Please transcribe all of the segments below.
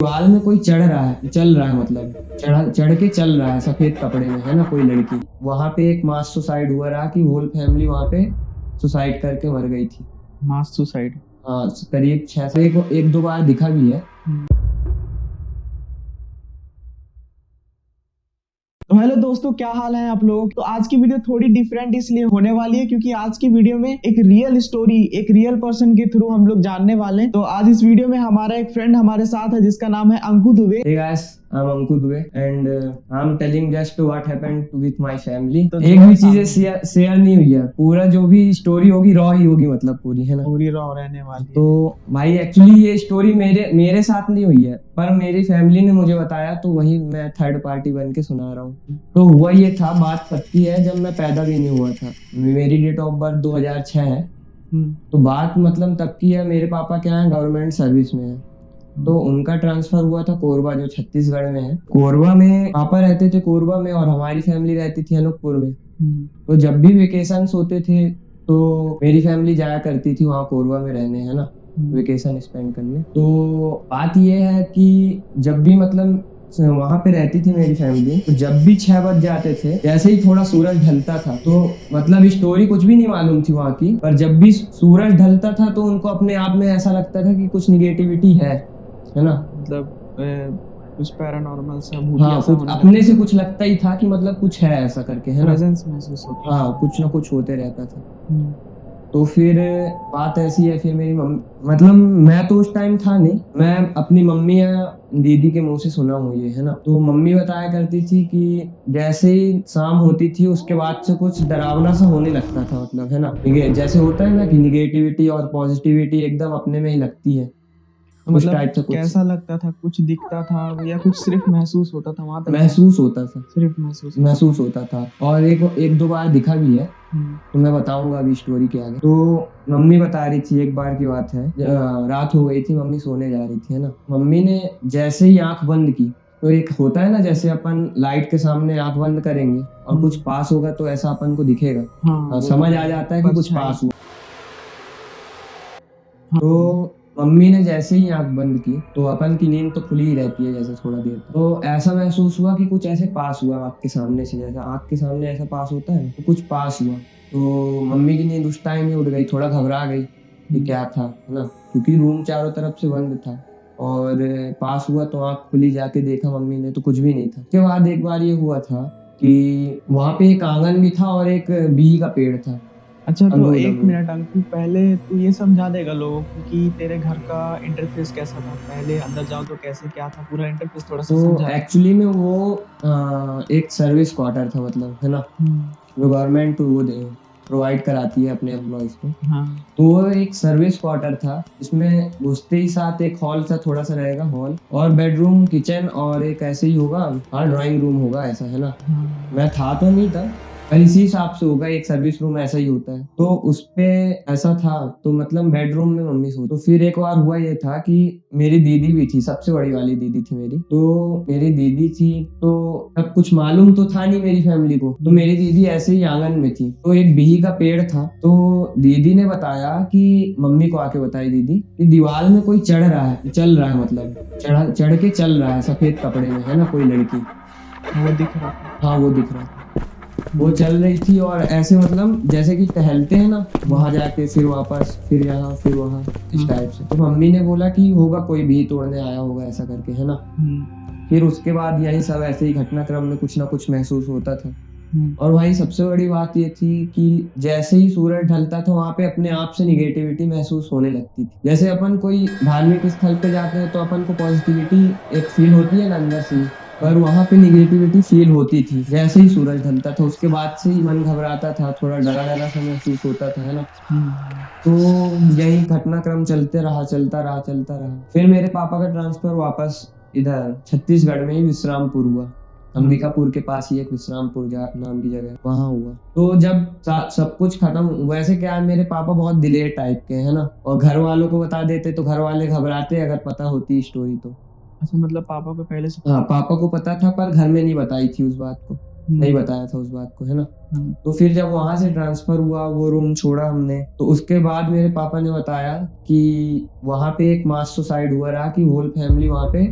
दीवार में कोई चढ़ रहा है, चल रहा है, मतलब चढ़ के चल रहा है सफेद कपड़े में, है ना, कोई लड़की। वहां पे एक मास सुसाइड हुआ रहा कि होल फैमिली वहां पे सुसाइड करके मर गई थी। मास सुसाइड। हाँ, करीब 6 से एक दो बार दिखा भी है। तो हेलो दोस्तों, क्या हाल है आप लोग। तो आज की वीडियो थोड़ी डिफरेंट इसलिए होने वाली है क्योंकि आज की वीडियो में एक रियल स्टोरी, एक रियल पर्सन के थ्रू हम लोग जानने वाले हैं। तो आज इस वीडियो में हमारा एक फ्रेंड हमारे साथ है जिसका नाम है Anku Dubey. Hey guys, I'm Anku Dubey and I'm telling just what happened with my family। तो एक भी चीजें शेयर नहीं हुई है, पूरा जो भी स्टोरी होगी रॉ ही होगी, मतलब पूरी, है ना, पूरी रॉ रहने वाली है। तो भाई एक्चुअली ये स्टोरी मेरे साथ नहीं हुई है, पर मेरी फैमिली ने मुझे बताया, तो वही मैं थर्ड पार्टी बन के सुना रहा हूँ। तो हुआ ये था, बात पक्की है, जब मैं पैदा भी नहीं हुआ था। मेरी डेट ऑफ बर्थ 2006 है। तो बात मतलब तब की है, मेरे पापा क्या है, गवर्नमेंट सर्विस में है। तो उनका ट्रांसफर हुआ था कोरबा, जो छत्तीसगढ़ में है। कोरबा में पापा रहते थे, कोरबा में, और हमारी फैमिली रहती थी अनूपपुर में। तो जब भी वेकेशंस होते थे तो मेरी फैमिली जाया करती थी वहाँ कोरबा में रहने, है ना, वेकेशन स्पेंड करने। तो बात ये है कि जब भी मतलब वहां पे रहती थी मेरी फैमिली, तो जब भी 6 बज जाते थे, जैसे ही थोड़ा सूरज ढलता था, तो मतलब स्टोरी कुछ भी नहीं मालूम थी वहां की, पर जब भी सूरज ढलता था तो उनको अपने आप में ऐसा लगता था कि कुछ निगेटिविटी है ना, मतलब कुछ पैरानॉर्मल सा, हाँ, कुछ अपने से कुछ लगता ही था कि मतलब कुछ है ऐसा करके, है ना, प्रेजेंस महसूस होता। हाँ, कुछ ना कुछ होते रहता था। तो फिर बात ऐसी है, फिर मेरी मम्मी, मतलब मैं तो उस टाइम था नहीं, मैं अपनी मम्मी या दीदी के मुंह से सुना हूँ ये, है ना। तो मम्मी बताया करती थी कि जैसे ही शाम होती थी उसके बाद से कुछ डरावना सा होने लगता था, मतलब, है ना, जैसे होता है ना कि निगेटिविटी और पॉजिटिविटी एकदम अपने में ही लगती है। तो मतलब कैसा लगता था, कुछ दिखता था या कुछ सिर्फ महसूस होता था? वहां तक महसूस होता था, सिर्फ महसूस होता था, और एक दो बार दिखा भी है। तो मैं बताऊंगा अभी स्टोरी के आगे। तो मम्मी बता रही थी, एक बार की बात है, रात हो गई थी, मम्मी सोने जा रही थी, है ना। मम्मी ने जैसे ही आंख बंद की, तो एक होता है ना, जैसे अपन लाइट के सामने आंख बंद करेंगे और कुछ पास होगा तो ऐसा अपन को दिखेगा, समझ आ जाता है कि कुछ पास हुआ। तो मम्मी ने जैसे ही आंख बंद की, तो अपन की नींद तो खुली ही रहती है जैसे थोड़ा देर तक, तो ऐसा महसूस हुआ कि कुछ ऐसे पास हुआ आंख के सामने से, जैसा आंख के सामने ऐसा पास होता है, तो कुछ पास हुआ। तो मम्मी की नींद उस टाइम ही उड़ गई, थोड़ा घबरा गई कि क्या था, है ना, क्योंकि रूम चारों तरफ से बंद था, और पास हुआ तो आंख खुली, जाके देखा मम्मी ने तो कुछ भी नहीं था। उसके बाद एक बार ये हुआ था कि वहां पे एक आंगन भी था और एक बिही का पेड़ था। अच्छा, तो एक मिनट अंकु, पहले तू ये समझा देगा लोगों को कि तेरे घर का इंटरफेस कैसा था, पहले अंदर जाओ तो कैसे क्या था, पूरा इंटरफेस थोड़ा सा समझा। तो एक्चुअली में वो एक सर्विस क्वार्टर था, मतलब, है ना, जो गवर्नमेंट वो दे प्रोवाइड कराती है अपने एम्प्लॉयज को। तो वो एक सर्विस क्वार्टर था, इसमें घुसते ही साथ एक हॉल सा थोड़ा सा रहेगा, हॉल और बेडरूम, किचन, और एक ऐसे ही होगा, हाँ, ड्राइंग रूम होगा, ऐसा, है ना। मैं था तो नहीं था, पर इसी हिसाब से होगा, एक सर्विस रूम ऐसा ही होता है। तो उस पे ऐसा था, तो मतलब बेडरूम में मम्मी सो। तो फिर एक बार हुआ ये था कि मेरी दीदी भी थी, सबसे बड़ी वाली दीदी थी मेरी, तो मेरी दीदी थी, तो अब कुछ मालूम तो था नहीं मेरी फैमिली को, तो मेरी दीदी ऐसे ही आंगन में थी, तो एक बिही का पेड़ था। तो दीदी ने बताया कि मम्मी को आके बताई दीदी कि दीवार में कोई चढ़ रहा है, चल रहा है, मतलब चढ़ के चल रहा है सफेद कपड़े में, है ना, कोई लड़की। वो दिख रहा था, हाँ, वो दिख रहा था। वो चल रही थी और ऐसे, मतलब जैसे कि टहलते हैं ना, वहां जाके फिर वापस, फिर यहाँ, फिर वहां, इस टाइप से। तो मम्मी ने बोला कि होगा कोई भी तोड़ने आया होगा, ऐसा करके, है ना। फिर उसके बाद यही सब ऐसे ही घटनाक्रम में कुछ ना कुछ महसूस होता था। और भाई सबसे बड़ी बात ये थी कि जैसे ही सूरज ढलता था, वहां पे अपने आप से निगेटिविटी महसूस होने लगती थी। जैसे अपन कोई धार्मिक स्थल पे जाते हैं तो अपन को पॉजिटिविटी एक फील होती है ना अंदर से, पर वहां पे निगेटिविटी फील होती थी जैसे ही सूरज ढलता था। उसके बाद से ही मन घबराता था, थोड़ा डरा डरा सा महसूस होता था, है ना। तो यही घटनाक्रम चलते रहा, चलता रहा। फिर मेरे पापा का ट्रांसफर वापस इधर छत्तीसगढ़ में ही विश्रामपुर हुआ, अंबिकापुर के पास ही एक विश्रामपुर नाम की जगह, वहां हुआ। तो जब सब कुछ खत्म, वैसे क्या है, मेरे पापा बहुत दिलेर टाइप के, है ना, और घर वालों को बता देते तो घर वाले घबराते अगर पता होती स्टोरी तो। अच्छा, मतलब पापा को पहले से, हाँ, पापा को पता था, पर घर में नहीं बताई थी उस बात को, नहीं बताया था उस बात को, है ना। तो फिर जब वहां से ट्रांसफर हुआ, वो रूम छोड़ा हमने, तो उसके बाद मेरे पापा ने बताया कि वहां पे एक मास सुसाइड हुआ रहा कि होल फैमिली वहां पे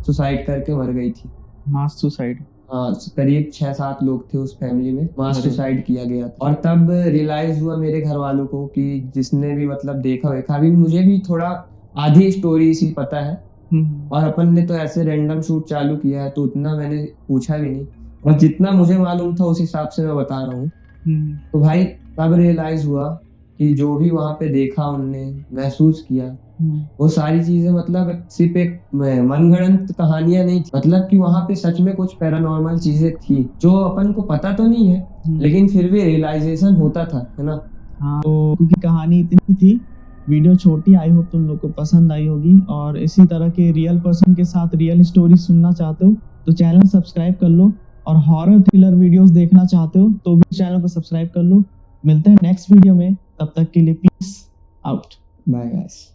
सुसाइड करके मर गई थी। मास सुसाइड? हाँ, करीब 6-7 लोग थे उस फैमिली में, मास सुसाइड किया गया था। और तब रियलाइज हुआ मेरे घर वालों को कि जिसने भी मतलब देखा वेखा, अभी मुझे भी थोड़ा आधी स्टोरी सी पता है, और अपन ने तो ऐसे रैंडम शूट चालू किया है तो उतना मैंने पूछा भी नहीं, और जितना मुझे मालूम था उस हिसाब से मैं बता रहा हूँ। तो भाई तब रियलाइज हुआ कि जो भी वहां पे देखा, उनने महसूस किया, वो सारी चीजें मतलब सिर्फ एक मनगढ़ंत कहानियां नहीं थी, मतलब कि वहां पे सच में कुछ पैरानॉर्मल चीजें थी जो अपन को पता तो नहीं है, लेकिन फिर भी रियलाइजेशन होता था, है ना। हाँ, तो क्योंकि कहानी इतनी थी, वीडियो छोटी, आई होप तुम लोग को पसंद आई होगी, और इसी तरह के रियल पर्सन के साथ रियल स्टोरी सुनना चाहते हो तो चैनल सब्सक्राइब कर लो, और हॉरर थ्रिलर वीडियोस देखना चाहते हो तो भी चैनल को सब्सक्राइब कर लो। मिलते हैं नेक्स्ट वीडियो में, तब तक के लिए पीस आउट। Bye guys.